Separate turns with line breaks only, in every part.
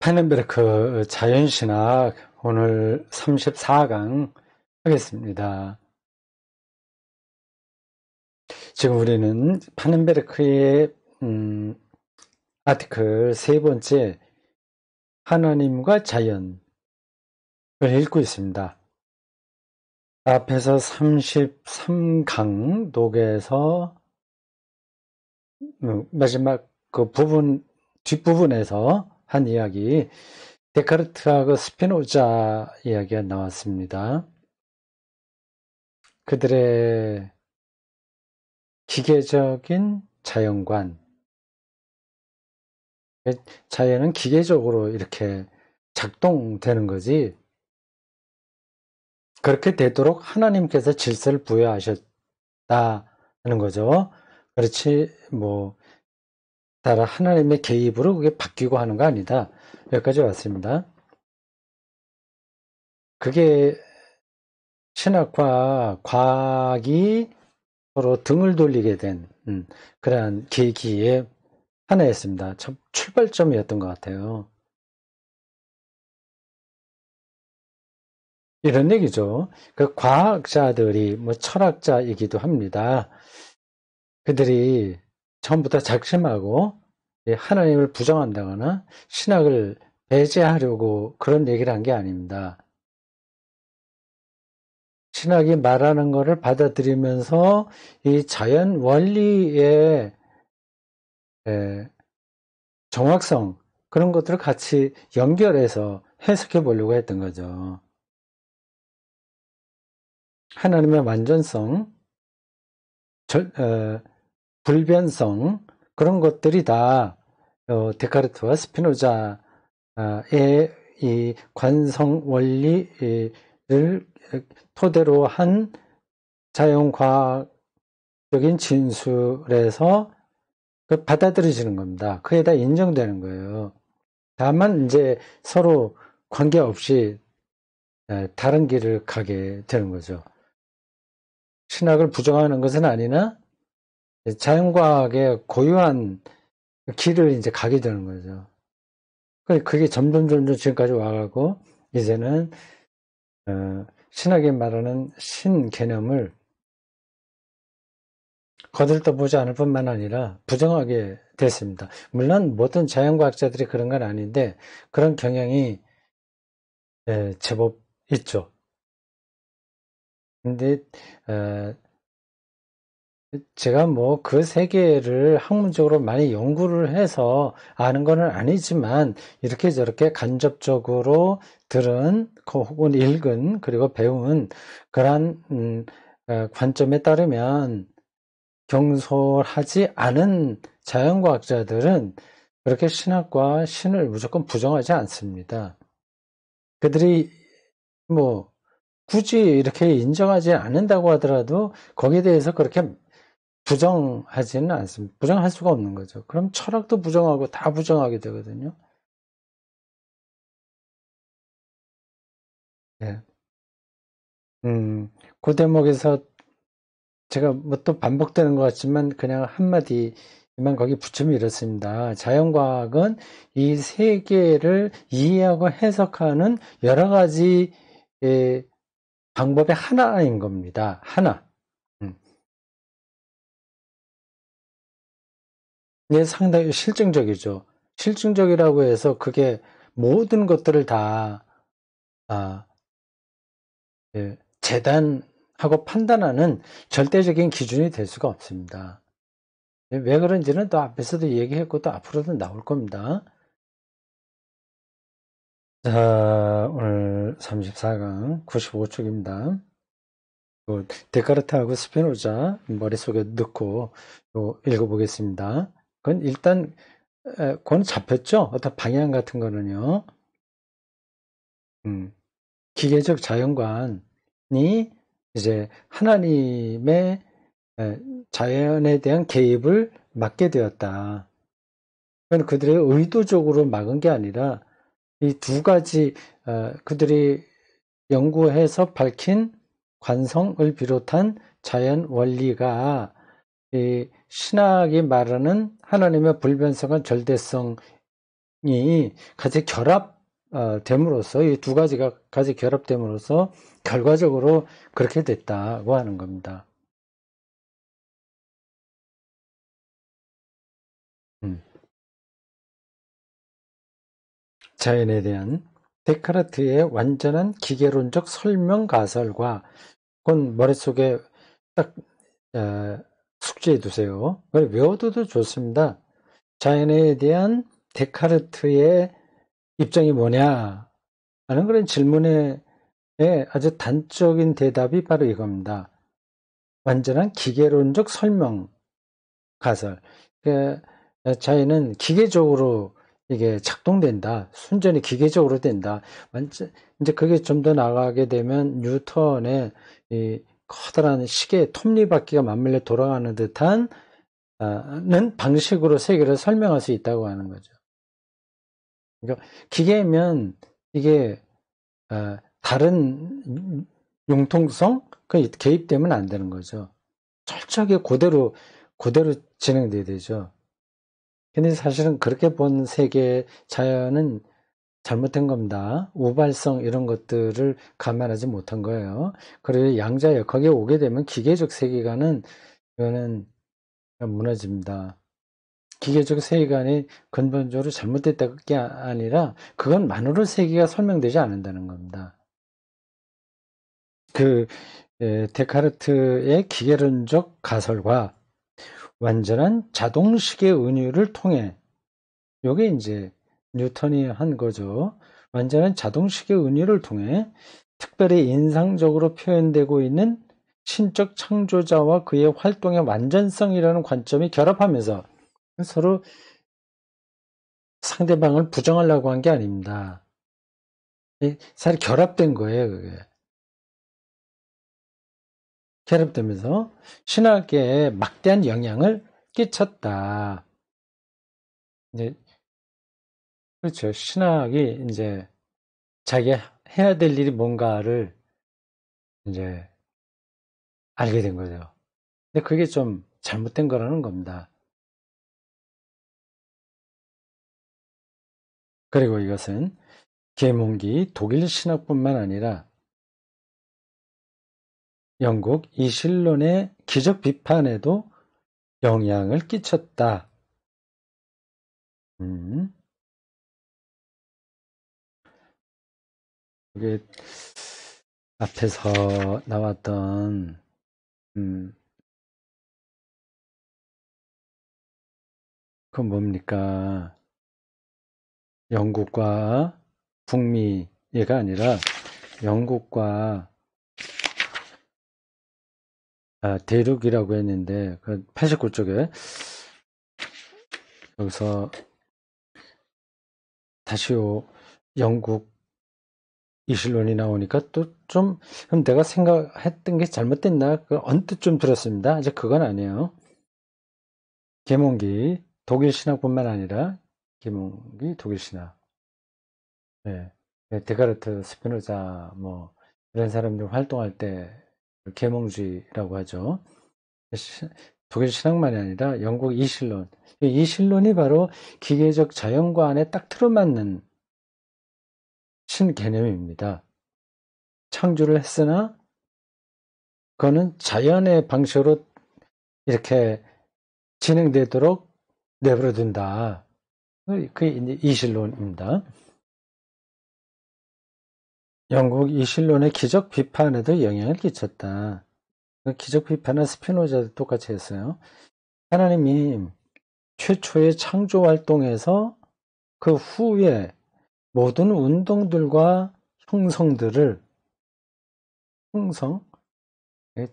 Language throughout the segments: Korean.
파넨베르크 자연신학 오늘 34강 하겠습니다. 지금 우리는 파넨베르크의 아티클 세 번째 하나님과 자연을 읽고 있습니다. 앞에서 33강 독에서 마지막 그 부분 뒷부분에서 한 이야기, 데카르트하고 스피노자 이야기가 나왔습니다. 그들의 기계적인 자연관, 자연은 기계적으로 이렇게 작동되는 거지, 그렇게 되도록 하나님께서 질서를 부여하셨다는 거죠. 그렇지 따라 하나님의 개입으로 그게 바뀌고 하는 거 아니다. 여기까지 왔습니다. 그게 신학과 과학이 서로 등을 돌리게 된 그러한 계기의 하나였습니다. 출발점이었던 것 같아요. 이런 얘기죠. 그 과학자들이 철학자이기도 합니다. 그들이 처음부터 작심하고 하나님을 부정한다거나 신학을 배제하려고 그런 얘기를 한 게 아닙니다. 신학이 말하는 것을 받아들이면서 이 자연 원리의 정확성, 그런 것들을 같이 연결해서 해석해 보려고 했던 거죠. 하나님의 완전성, 불변성, 그런 것들이 다 데카르트와 스피노자의 이 관성 원리를 토대로 한 자연과학적인 진술에서 받아들여지는 겁니다. 그게 다 인정되는 거예요. 다만 이제 서로 관계없이 다른 길을 가게 되는 거죠. 신학을 부정하는 것은 아니나 자연과학의 고유한 길을 이제 가게 되는 거죠. 그게 점점 지금까지 와가고 이제는 신학이 말하는 신 개념을 거들떠보지 않을 뿐만 아니라 부정하게 됐습니다. 물론 모든 자연과학자들이 그런 건 아닌데 그런 경향이 제법 있죠. 근데 제가 그 세계를 학문적으로 많이 연구를 해서 아는 건 아니지만 이렇게 저렇게 간접적으로 들은 혹은 읽은 그리고 배운 그러한 관점에 따르면 경솔하지 않은 자연과학자들은 그렇게 신학과 신을 무조건 부정하지 않습니다. 그들이 굳이 이렇게 인정하지 않는다고 하더라도 거기에 대해서 그렇게 부정하지는 않습니다. 부정할 수가 없는 거죠. 그럼 철학도 부정하고 다 부정하게 되거든요. 네. 그 대목에서 제가 또 반복되는 것 같지만 그냥 한마디만 거기 붙이면 이렇습니다. 자연과학은 이 세계를 이해하고 해석하는 여러 가지 방법의 하나인 겁니다. 하나. 이게 상당히 실증적이죠. 실증적이라고 해서 그게 모든 것들을 다 재단하고 판단하는 절대적인 기준이 될 수가 없습니다. 왜 그런지는 또 앞에서도 얘기했고 또 앞으로도 나올 겁니다. 자, 오늘 34강 95쪽입니다. 데카르트하고 스피노자 머릿속에 넣고 읽어보겠습니다. 그건 일단 그건 잡혔죠? 어떤 방향 같은 거는요. 기계적 자연관이 이제 하나님의 자연에 대한 개입을 막게 되었다. 그건 그들의 의도적으로 막은 게 아니라 이 두 가지 그들이 연구해서 밝힌 관성을 비롯한 자연 원리가 이 신학이 말하는 하나님의 불변성과 절대성에 같이 됨으로써 이 두 가지가 같이 결합됨으로써 결과적으로 그렇게 됐다고 하는 겁니다. 자연에 대한 데카르트의 완전한 기계론적 설명 가설과 그건 머릿속에 딱 숙지해 두세요. 외워둬도 좋습니다. 자연에 대한 데카르트의 입장이 뭐냐 하는 그런 질문에 아주 단적인 대답이 바로 이겁니다. 완전한 기계론적 설명 가설. 그러니까 자연은 기계적으로 이게 작동된다. 순전히 기계적으로 된다. 완전 이제 그게 좀 더 나가게 되면 뉴턴의 이 커다란 시계 톱니바퀴가 맞물려 돌아가는 듯한 는 방식으로 세계를 설명할 수 있다고 하는 거죠. 그러니까 기계면 이게 다른 융통성 그 개입되면 안 되는 거죠. 철저하게 그대로 진행돼야 되죠. 근데 사실은 그렇게 본 세계 자연은 잘못된 겁니다. 우발성 이런 것들을 감안하지 못한 거예요. 그리고 양자역 거기에 오게 되면 기계적 세계관은 이거는 무너집니다. 기계적 세계관이 근본적으로 잘못됐다는 게 아니라 그것만으로 세계가 설명되지 않는다는 겁니다. 데카르트의 기계론적 가설과 완전한 자동식의 은유를 통해 요게 이제 뉴턴이 한 거죠. 완전한 자동식의 은유를 통해 특별히 인상적으로 표현되고 있는 신적 창조자와 그의 활동의 완전성이라는 관점이 결합하면서 서로 상대방을 부정하려고 한 게 아닙니다. 사실 결합된 거예요, 그게. 결합되면서 신학계에 막대한 영향을 끼쳤다. 이제 그렇죠. 신학이 이제 자기가 해야 될 일이 뭔가를 이제 알게 된 거죠. 근데 그게 좀 잘못된 거라는 겁니다. 그리고 이것은 계몽기 독일 신학뿐만 아니라 영국 이실론의 기적 비판에도 영향을 끼쳤다. 이게 앞에서 나왔던 그건 뭡니까? 영국과 북미가 아니라 영국과 대륙이라고 했는데 그 89쪽에 여기서 다시요 영국 이실론이 나오니까 또 좀 그럼 내가 생각했던 게 잘못됐나? 그 언뜻 좀 들었습니다. 이제 그건 아니에요. 계몽기 독일 신학뿐만 아니라 계몽기 독일 신학. 네. 데카르트, 스피노자 뭐 이런 사람들 활동할 때 계몽주의라고 하죠. 독일 신학만이 아니라 영국 이실론. 이실론이 바로 기계적 자연관에 딱 틀어맞는 신개념입니다. 창조를 했으나 그거는 자연의 방식으로 이렇게 진행되도록 내버려둔다. 그게 이제 이실론입니다. 영국 이실론의 기적 비판에도 영향을 끼쳤다. 그 기적 비판은 스피노자도 똑같이 했어요. 하나님이 최초의 창조 활동에서 그 후에 모든 운동들과 형성들을 형성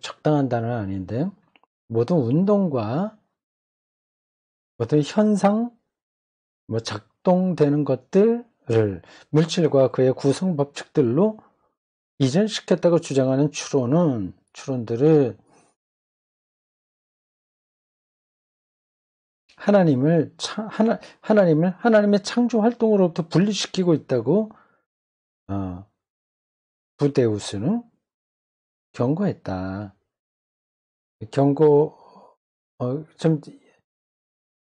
적당한 단어는 아닌데 모든 운동과 모든 현상 뭐 작동되는 것들을 물질과 그의 구성 법칙들로 이전시켰다고 주장하는 추론들을 하나님을 하나님의 창조 활동으로부터 분리시키고 있다고 부데우스는 경고했다. 경고 좀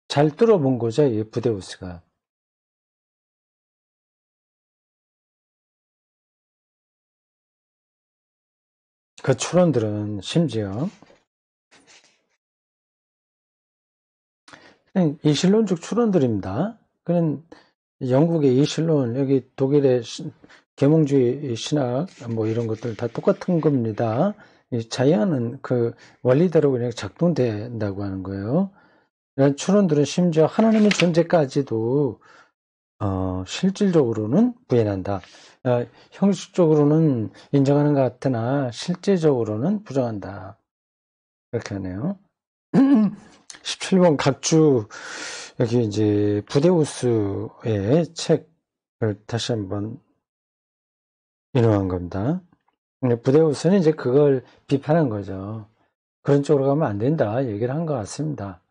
잘 들어본 거죠, 이 부데우스가. 그 추론들은 심지어 그냥 이실론적 추론들입니다. 그런 영국의 이실론, 여기 독일의 계몽주의 신학, 뭐 이런 것들 다 똑같은 겁니다. 이 자연은 그 원리대로 그냥 작동된다고 하는 거예요. 이런 추론들은 심지어 하나님의 존재까지도 실질적으로는 부인한다. 형식적으로는 인정하는 것 같으나 실제적으로는 부정한다. 이렇게 하네요. 17번 각주, 여기 이제 부데우스의 책을 다시 한번 인용한 겁니다. 부데우스는 이제 그걸 비판한 거죠. 그런 쪽으로 가면 안 된다 얘기를 한 것 같습니다.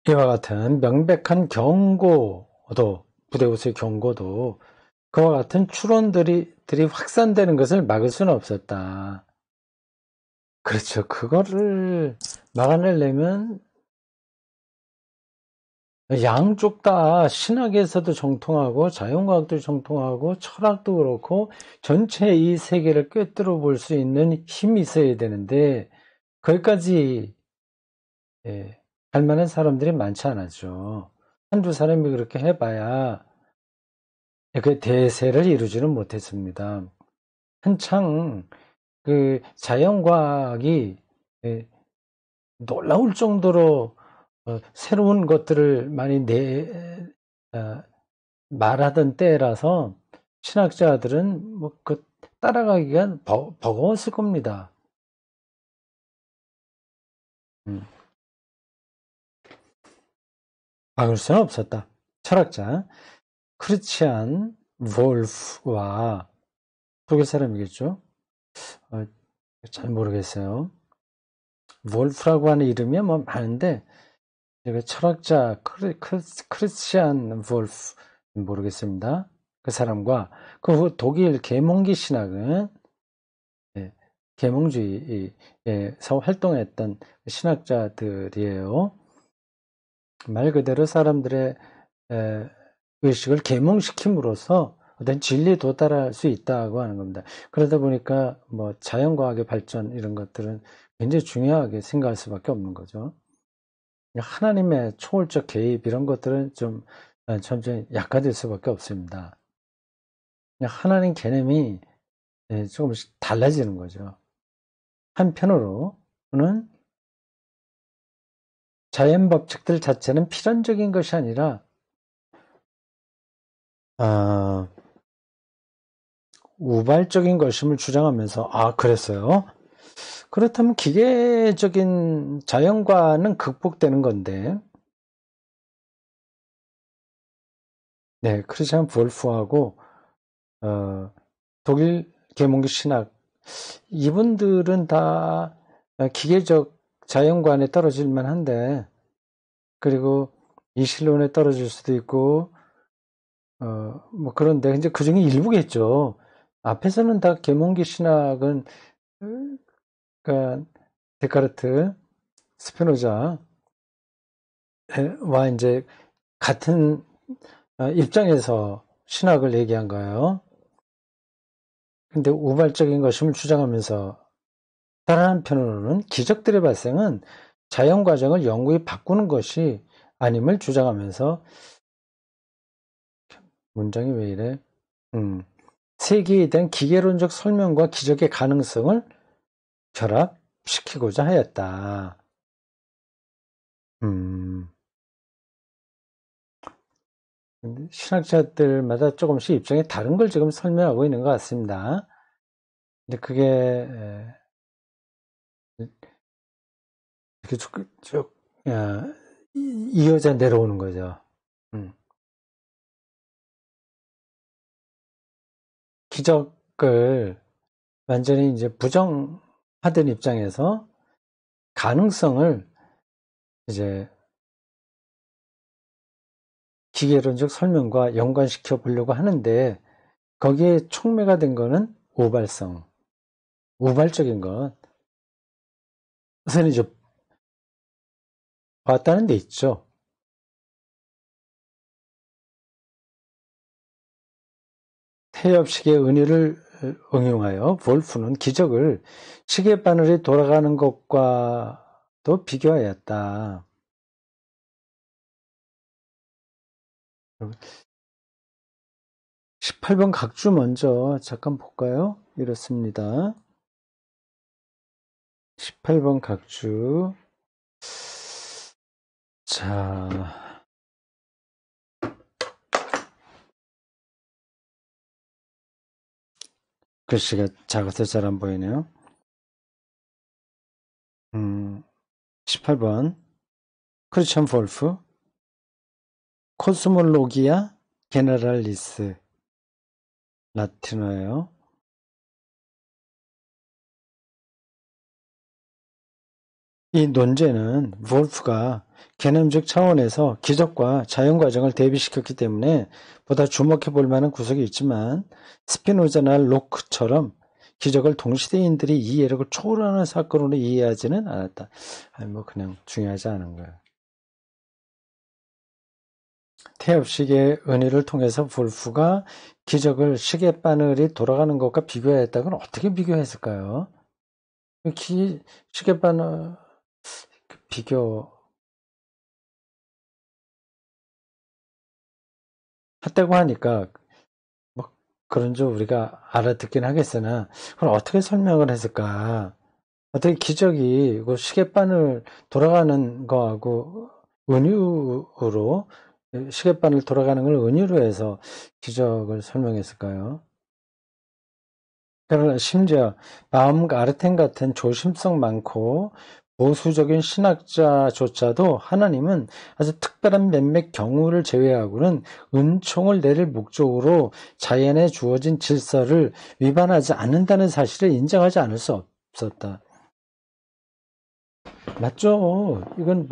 이와 같은 명백한 경고도, 부데우스의 경고도 그와 같은 추론들이 확산되는 것을 막을 수는 없었다. 그렇죠. 그거를 막아내려면 양쪽 다 신학에서도 정통하고 자연과학도 정통하고 철학도 그렇고 전체 이 세계를 꿰뚫어 볼 수 있는 힘이 있어야 되는데 거기까지 갈 만한 사람들이 많지 않았죠. 한두 사람이 그렇게 해봐야 그 대세를 이루지는 못했습니다. 한창 그 자연과학이 놀라울 정도로 새로운 것들을 많이 말하던 때라서 신학자들은 뭐 그 따라가기가 버거웠을 겁니다. 막을 수는 없었다. 철학자 크리스티안 볼프와 독일 사람이겠죠? 잘 모르겠어요. 볼프라고 하는 이름이 뭐 많은데 철학자 크리스티안 볼프 모르겠습니다. 그 사람과 그 독일 계몽기 신학은 계몽주의에서 활동했던 신학자들이에요. 말 그대로 사람들의 의식을 계몽시킴으로써 어떤 진리에 도달할 수 있다고 하는 겁니다. 그러다 보니까 뭐 자연과학의 발전 이런 것들은 굉장히 중요하게 생각할 수밖에 없는 거죠. 하나님의 초월적 개입 이런 것들은 좀 점점 약화될 수밖에 없습니다. 하나님 개념이 조금씩 달라지는 거죠. 한편으로는 자연 법칙들 자체는 필연적인 것이 아니라 우발적인 것임을 주장하면서 그랬어요. 그렇다면 기계적인 자연과는 극복되는 건데 크리스찬 볼프하고 독일 계몽기 신학 이분들은 다 기계적 자연관에 떨어질 만한데 그리고 이실론에 떨어질 수도 있고 뭐 그런데 이제 그 중에 일부겠죠. 앞에서는 다 계몽기 신학은 그러니까 데카르트, 스피노자와 이제 같은 입장에서 신학을 얘기한 거예요. 근데 우발적인 것임을 주장하면서 다른 한편으로는 기적들의 발생은 자연 과정을 영구히 바꾸는 것이 아님을 주장하면서 문장이 왜 이래? 세계에 대한 기계론적 설명과 기적의 가능성을 결합시키고자 하였다. 신학자들마다 조금씩 입장이 다른 걸 지금 설명하고 있는 것 같습니다. 근데 그게 이렇게 쭉 이어져 내려오는 거죠. 기적을 완전히 이제 부정하던 입장에서 가능성을 이제 기계론적 설명과 연관시켜 보려고 하는데 거기에 촉매가 된 거는 우발적인 것. 우선 이제 봤다는 데 있죠. 태엽식의 은유를 응용하여 볼프는 기적을 시계바늘이 돌아가는 것과도 비교하였다. 18번 각주 먼저 잠깐 볼까요? 이렇습니다. 18번 각주. 자, 글씨가 작아서 잘 안 보이네요. 18번 크리스천 볼프 코스몰로기아 게네랄리스 라틴어예요. 이 논제는 볼프가 개념적 차원에서 기적과 자연과정을 대비시켰기 때문에 보다 주목해 볼 만한 구석이 있지만 스피노자나 로크처럼 기적을 동시대인들이 이해력을 초월하는 사건으로 이해하지는 않았다. 그냥 중요하지 않은 거예요. 태엽식의 은혜를 통해서 볼프가 기적을 시계바늘이 돌아가는 것과 비교했다면 어떻게 비교했을까요? 시계바늘 비교 했다고 하니까 뭐 그런 줄 우리가 알아듣긴 하겠으나 그걸 어떻게 설명을 했을까? 어떻게 기적이 그 시계바늘 돌아가는 거하고 은유로 시계바늘 돌아가는 걸 은유로 해서 기적을 설명했을까요? 그러나 심지어 마음과 아르텐 같은 조심성 많고 보수적인 신학자조차도 하나님은 아주 특별한 몇몇 경우를 제외하고는 은총을 내릴 목적으로 자연에 주어진 질서를 위반하지 않는다는 사실을 인정하지 않을 수 없었다. 맞죠? 이건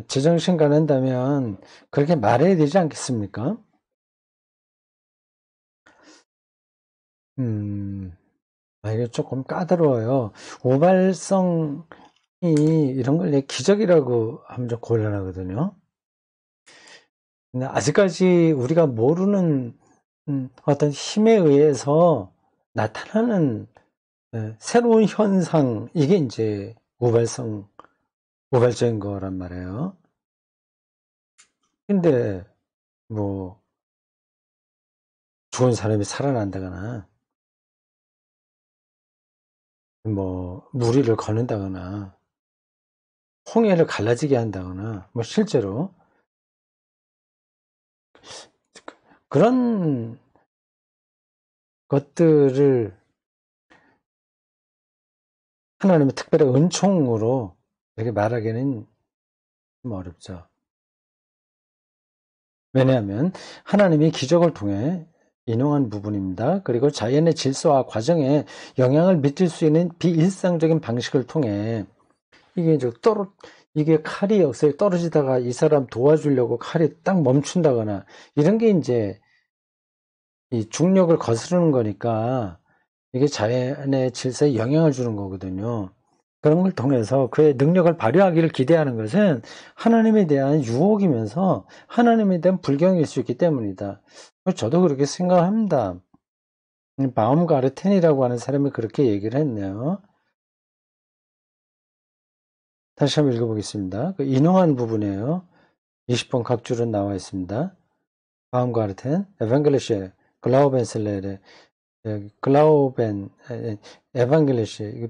제정신 가는다면 그렇게 말해야 되지 않겠습니까? 이게 조금 까다로워요. 우발성이 이런 걸 기적이라고 하면 좀 곤란하거든요. 근데 아직까지 우리가 모르는 어떤 힘에 의해서 나타나는 새로운 현상, 이게 이제 우발적인 거란 말이에요. 근데 죽은 사람이 살아난다거나 무리를 거는다거나 홍해를 갈라지게 한다거나 실제로 그런 것들을 하나님의 특별한 은총으로 이렇게 말하기는 좀 어렵죠. 왜냐하면 하나님이 기적을 통해 인용한 부분입니다. 그리고 자연의 질서와 과정에 영향을 미칠 수 있는 비일상적인 방식을 통해 이게 칼이 역사에 떨어지다가 이 사람 도와주려고 칼이 딱 멈춘다거나 이런 게 이제 이 중력을 거스르는 거니까 이게 자연의 질서에 영향을 주는 거거든요. 그런 걸 통해서 그의 능력을 발휘하기를 기대하는 것은 하나님에 대한 유혹이면서 하나님에 대한 불경일 수 있기 때문이다. 저도 그렇게 생각합니다. 바움가르텐이라고 하는 사람이 그렇게 얘기를 했네요. 다시 한번 읽어보겠습니다. 그 인용한 부분이에요. 20번 각줄은 나와 있습니다. 바움가르텐, 에반겔리시, 글라우벤슬레르, 에반겔리시,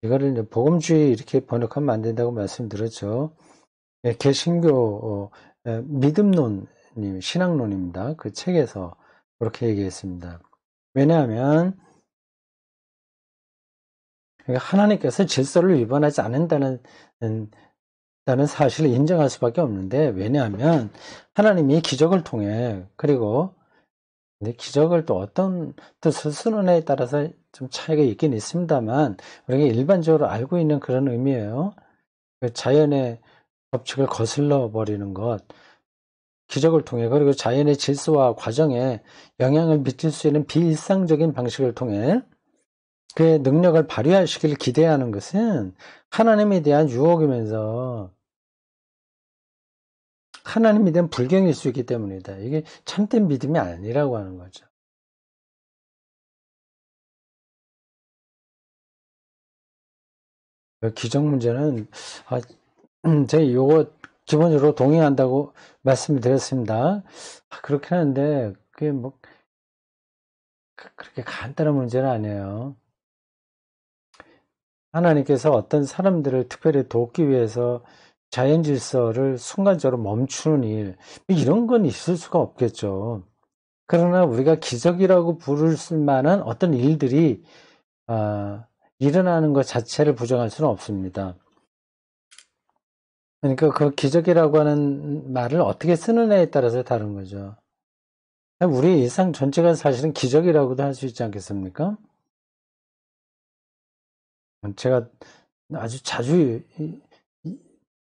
이거를 복음주의 이렇게 번역하면 안 된다고 말씀드렸죠. 개신교 믿음론님, 신학론입니다. 그 책에서 그렇게 얘기했습니다. 왜냐하면 하나님께서 질서를 위반하지 않는다는 사실을 인정할 수밖에 없는데, 왜냐하면 하나님이 기적을 통해, 그리고 기적을 또 어떤 뜻을 쓰느냐에 따라서 좀 차이가 있긴 있습니다만 우리가 일반적으로 알고 있는 그런 의미예요. 자연의 법칙을 거슬러 버리는 것, 기적을 통해, 그리고 자연의 질서와 과정에 영향을 미칠 수 있는 비일상적인 방식을 통해 그의 능력을 발휘하시기를 기대하는 것은 하나님에 대한 유혹이면서 하나님에 대한 불경일 수 있기 때문이다. 이게 참된 믿음이 아니라고 하는 거죠. 기적 문제는 제가 요거 기본적으로 동의한다고 말씀을 드렸습니다. 그렇긴 한데 그게 뭐 그렇게 간단한 문제는 아니에요. 하나님께서 어떤 사람들을 특별히 돕기 위해서 자연 질서를 순간적으로 멈추는 일, 이런 건 있을 수가 없겠죠. 그러나 우리가 기적이라고 부를 만한 어떤 일들이 일어나는 것 자체를 부정할 수는 없습니다. 그러니까 그 기적이라고 하는 말을 어떻게 쓰느냐에 따라서 다른 거죠. 우리 일상 전체가 사실은 기적이라고도 할 수 있지 않겠습니까? 제가 아주 자주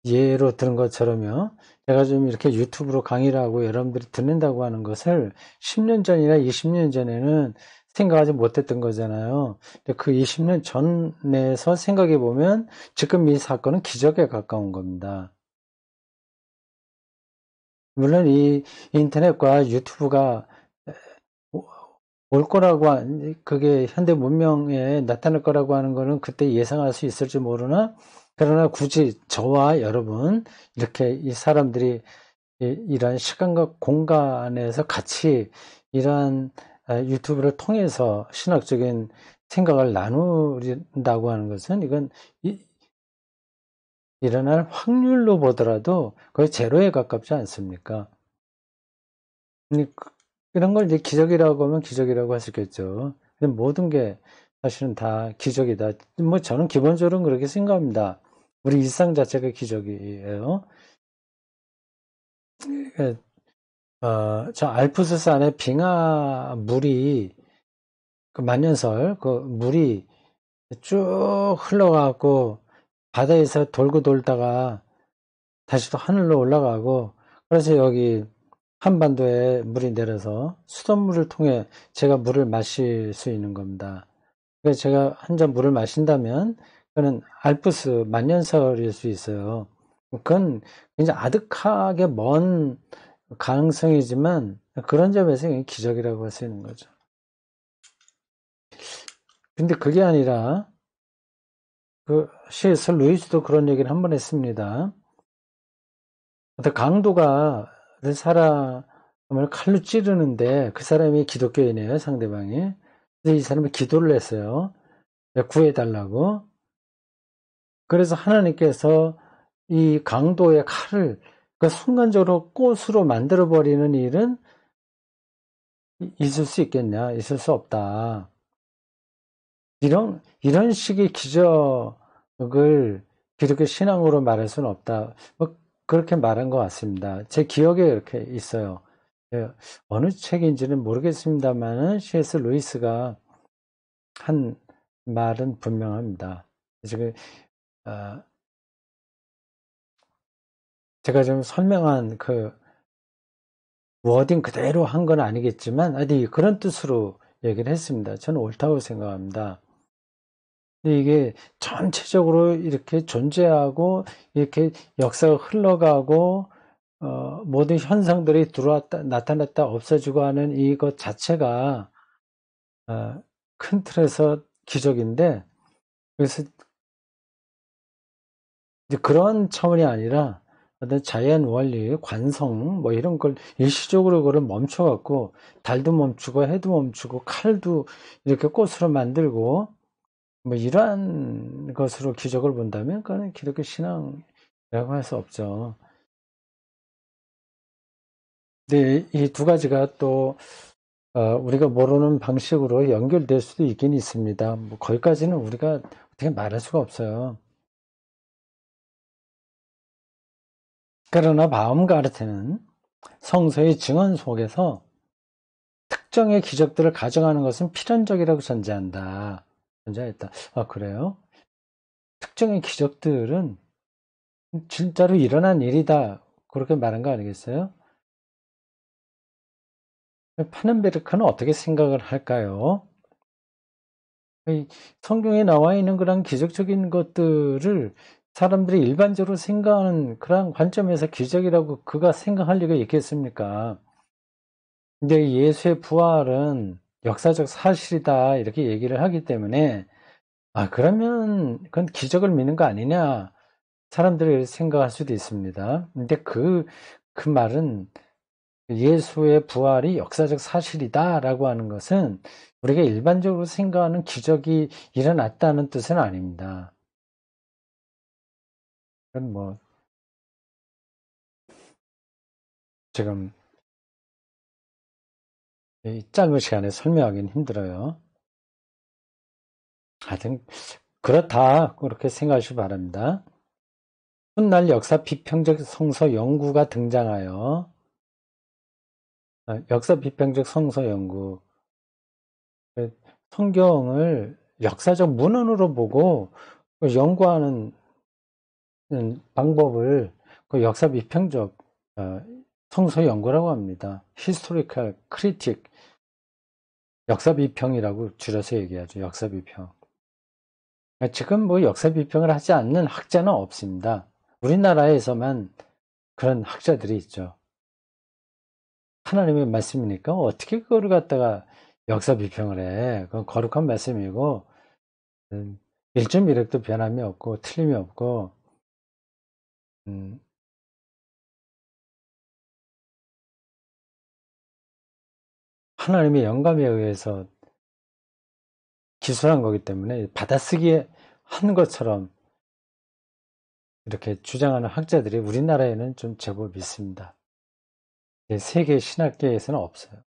예로 들은 것처럼요. 제가 좀 이렇게 유튜브로 강의를 하고 여러분들이 듣는다고 하는 것을 10년 전이나 20년 전에는 생각하지 못했던 거잖아요. 근데 그 20년 전에서 생각해 보면 지금 이 사건은 기적에 가까운 겁니다. 물론 이 인터넷과 유튜브가 올 거라고, 그게 현대 문명에 나타날 거라고 하는 거는 그때 예상할 수 있을지 모르나, 그러나 굳이 저와 여러분, 이렇게 이 사람들이 이러한 시간과 공간에서 같이 이러한 유튜브를 통해서 신학적인 생각을 나누린다고 하는 것은 이건 일어날 확률로 보더라도 거의 제로에 가깝지 않습니까? 이런 걸 이제 기적이라고 하면 기적이라고 할 수 있겠죠. 근데 모든 게 사실은 다 기적이다. 뭐 저는 기본적으로 그렇게 생각합니다. 우리 일상 자체가 기적이에요. 저 알프스 산에 빙하 물이 그 만년설 그 물이 쭉 흘러가고 바다에서 돌고 돌다가 다시 또 하늘로 올라가고, 그래서 여기 한반도에 물이 내려서 수돗물을 통해 제가 물을 마실 수 있는 겁니다. 그래서 제가 한 잔 물을 마신다면 그는 알프스 만년설일 수 있어요. 그건 굉장히 아득하게 먼 가능성이지만 그런 점에서 기적이라고 할 수 있는 거죠. 근데 그게 아니라 그 C.S. 루이스도 그런 얘기를 한 번 했습니다. 어떤 강도가 그 사람을 칼로 찌르는데 그 사람이 기독교인이에요, 상대방이. 근데 이 사람이 기도를 했어요. 구해달라고. 그래서 하나님께서 이 강도의 칼을 그 순간적으로 꽃으로 만들어버리는 일은 있을 수 있겠냐? 있을 수 없다. 이런 식의 기적을 기독교 신앙으로 말할 수는 없다. 뭐 그렇게 말한 것 같습니다. 제 기억에 이렇게 있어요. 예, 어느 책인지는 모르겠습니다만은 C.S. 루이스가 한 말은 분명합니다. 지금 제가 좀 설명한 그 워딩 그대로 한 건 아니겠지만 그런 뜻으로 얘기를 했습니다. 저는 옳다고 생각합니다. 이게 전체적으로 이렇게 존재하고 이렇게 역사가 흘러가고 모든 현상들이 들어왔다 나타났다 없어지고 하는 이것 자체가 큰 틀에서 기적인데, 그래서 이제 그런 차원이 아니라 어떤 자연 원리, 관성 뭐 이런 걸 일시적으로 그걸 멈춰 갖고 달도 멈추고 해도 멈추고 칼도 이렇게 꽃으로 만들고 뭐 이러한 것으로 기적을 본다면 그거는 기독교 신앙이라고 할 수 없죠. 근데 이 두 가지가 또 우리가 모르는 방식으로 연결될 수도 있긴 있습니다. 뭐 거기까지는 우리가 어떻게 말할 수가 없어요. 그러나 바움가르트는 성서의 증언 속에서 특정의 기적들을 가정하는 것은 필연적이라고 전제한다. 전제했다. 그래요? 특정의 기적들은 진짜로 일어난 일이다. 그렇게 말한 거 아니겠어요? 파넨베르크는 어떻게 생각을 할까요? 성경에 나와 있는 그런 기적적인 것들을 사람들이 일반적으로 생각하는 그런 관점에서 기적이라고 그가 생각할 리가 있겠습니까? 근데 예수의 부활은 역사적 사실이다 이렇게 얘기를 하기 때문에 그러면 그건 기적을 믿는 거 아니냐 사람들이 생각할 수도 있습니다. 근데 그 말은 예수의 부활이 역사적 사실이다라고 하는 것은 우리가 일반적으로 생각하는 기적이 일어났다는 뜻은 아닙니다. 그건 뭐 지금 이 짧은 시간에 설명하기는 힘들어요. 하여튼 그렇다 그렇게 생각하시기 바랍니다. 훗날 역사 비평적 성서 연구가 등장하여 역사 비평적 성서 연구 성경을 역사적 문헌으로 보고 연구하는 방법을 그 역사 비평적 성서 연구라고 합니다. Historical Critic 역사 비평이라고 줄여서 얘기하죠. 역사 비평. 지금 뭐 역사 비평을 하지 않는 학자는 없습니다. 우리나라에서만 그런 학자들이 있죠. 하나님의 말씀이니까 어떻게 그거를 갖다가 역사 비평을 해. 그건 거룩한 말씀이고 1.1획도 변함이 없고 틀림이 없고 하나님의 영감에 의해서 기술한 거기 때문에 받아쓰기 한 것처럼 이렇게 주장하는 학자들이 우리나라에는 좀 제법 있습니다. 세계 신학계에서는 없어요.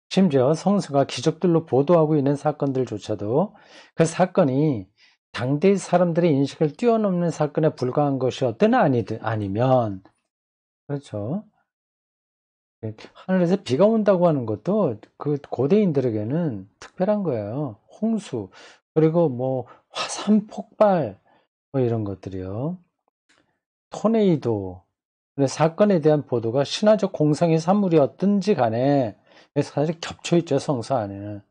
심지어 성서가 기적들로 보도하고 있는 사건들조차도 그 사건이 당대의 사람들의 인식을 뛰어넘는 사건에 불과한 것이었든 아니면 그렇죠. 하늘에서 비가 온다고 하는 것도 그 고대인들에게는 특별한 거예요. 홍수 그리고 뭐 화산 폭발 뭐 이런 것들이요. 토네이도 사건에 대한 보도가 신화적 공상의 산물이었든지 간에 사실 겹쳐있죠. 성서 안에는.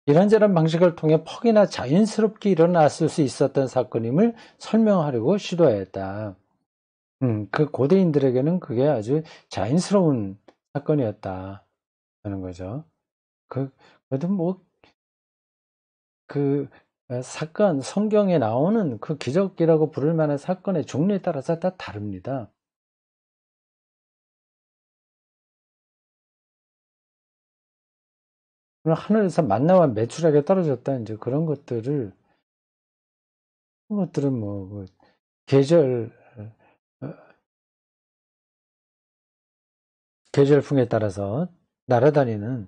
이런저런 방식을 통해 퍽이나 자연스럽게 일어났을 수 있었던 사건임을 설명하려고 시도했다. 그 고대인들에게는 그게 아주 자연스러운 사건이었다. 하는 거죠. 그래도 뭐, 사건, 성경에 나오는 그 기적이라고 부를 만한 사건의 종류에 따라서 다 다릅니다. 하늘에서 만나와 메추라기가 떨어졌다. 이제 그런 것들은 뭐, 계절, 어, 계절풍에 따라서 날아다니는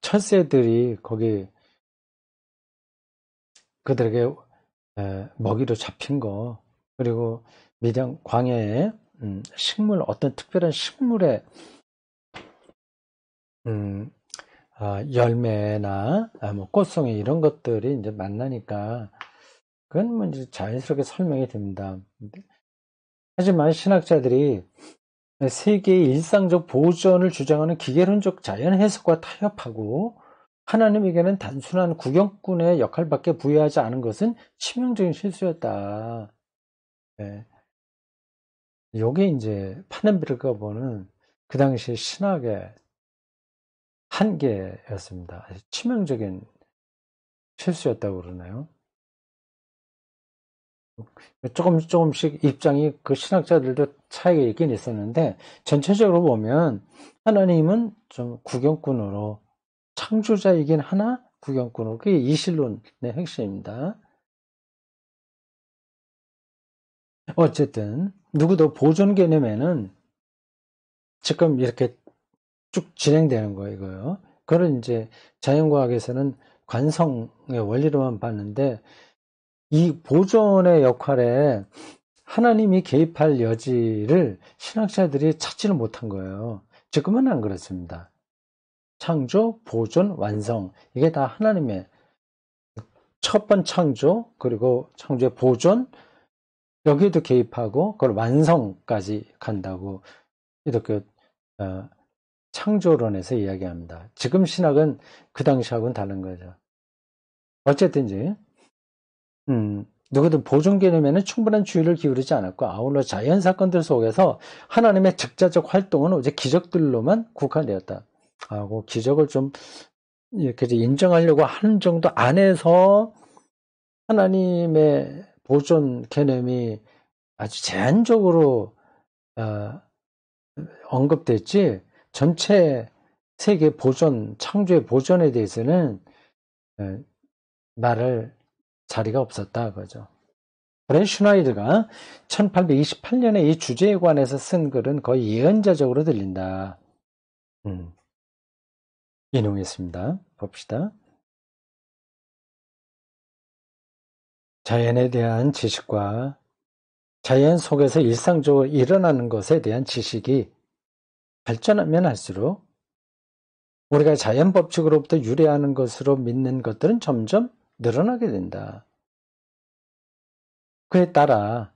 철새들이 거기 그들에게 먹이로 잡힌 거, 그리고 미디안 광야에 식물, 어떤 특별한 식물의 열매나 뭐 꽃송이 이런 것들이 이제 만나니까 그건 뭐 이제 자연스럽게 설명이 됩니다. 하지만 신학자들이 세계의 일상적 보존을 주장하는 기계론적 자연 해석과 타협하고 하나님에게는 단순한 구경꾼의 역할밖에 부여하지 않은 것은 치명적인 실수였다. 네. 요게 이제 파넨베르그가 보는 그 당시 신학의 한계였습니다. 치명적인 실수였다고 그러나요? 조금씩 입장이 그 신학자들도 차이가 있긴 있었는데 전체적으로 보면 하나님은 좀 구경꾼으로 창조자이긴 하나 구경꾼으로 그게 이신론의 핵심입니다. 어쨌든 누구도 보존 개념에는 지금 이렇게 쭉 진행되는 거예요, 이거요. 그걸 이제 자연과학에서는 관성의 원리로만 봤는데 이 보존의 역할에 하나님이 개입할 여지를 신학자들이 찾지를 못한 거예요. 지금은 안 그렇습니다. 창조, 보존, 완성 이게 다 하나님의 첫 번 창조 그리고 창조의 보존 여기에도 개입하고 그걸 완성까지 간다고 이렇게 창조론에서 이야기합니다. 지금 신학은 그 당시하고는 다른 거죠. 어쨌든지 누구든 보존 개념에는 충분한 주의를 기울이지 않았고 아울러 자연 사건들 속에서 하나님의 즉자적 활동은 오직 기적들로만 국한되었다. 하고 기적을 좀 이렇게 인정하려고 하는 정도 안에서 하나님의 보존 개념이 아주 제한적으로 언급됐지 전체 세계 보존, 창조의 보존에 대해서는 말할 자리가 없었다 그거죠. 브랜 슈나이드가 1828년에 이 주제에 관해서 쓴 글은 거의 예언자적으로 들린다. 인용했습니다. 봅시다. 자연에 대한 지식과 자연 속에서 일상적으로 일어나는 것에 대한 지식이 발전하면 할수록 우리가 자연 법칙으로부터 유래하는 것으로 믿는 것들은 점점 늘어나게 된다. 그에 따라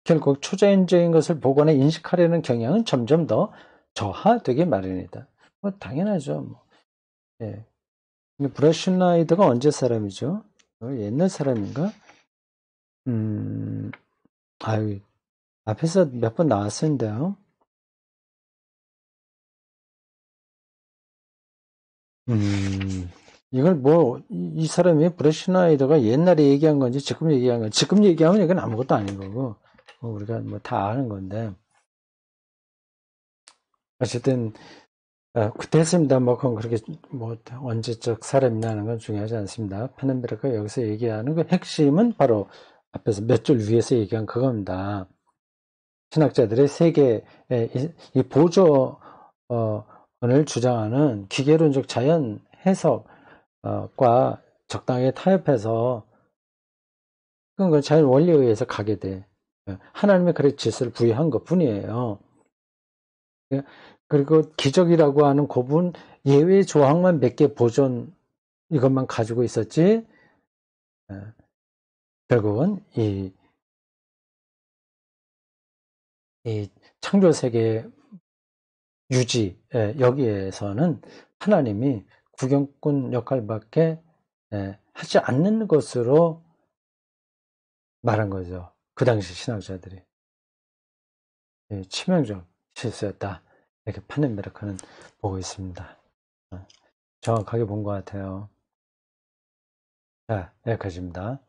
결국 초자연적인 것을 보거나 인식하려는 경향은 점점 더 저하되기 마련이다. 뭐 당연하죠. 뭐. 예. 브레슈나이드가 언제 사람이죠? 옛날 사람인가? 아유, 앞에서 몇 번 나왔었는데요. 이걸 뭐, 이 사람이 브레슈나이더가 옛날에 얘기한 건지 지금 얘기한 건지, 지금 얘기하면 이건 아무것도 아닌 거고, 우리가 뭐 다 아는 건데. 어쨌든, 그때 했습니다. 뭐, 그건 그렇게, 뭐, 언제적 사람이나 하는 건 중요하지 않습니다. 페넨베르크가 여기서 얘기하는 그 핵심은 바로 앞에서 몇 줄 위에서 얘기한 그겁니다. 신학자들의 세계의 이 보존을 주장하는 기계론적 자연 해석과 적당하게 타협해서 그건 자연 원리에 의해서 가게 돼. 하나님의 그래 질서를 부여한 것 뿐이에요. 그리고 기적이라고 하는 고분 예외 조항만 몇 개 보존 이것만 가지고 있었지 결국은 이 창조세계 유지 여기에서는 하나님이 구경꾼 역할밖에 하지 않는 것으로 말한 거죠. 그 당시 신학자들이. 치명적 실수였다. 이렇게 파넨베르크는 보고 있습니다. 정확하게 본 것 같아요. 자, 여기까지입니다.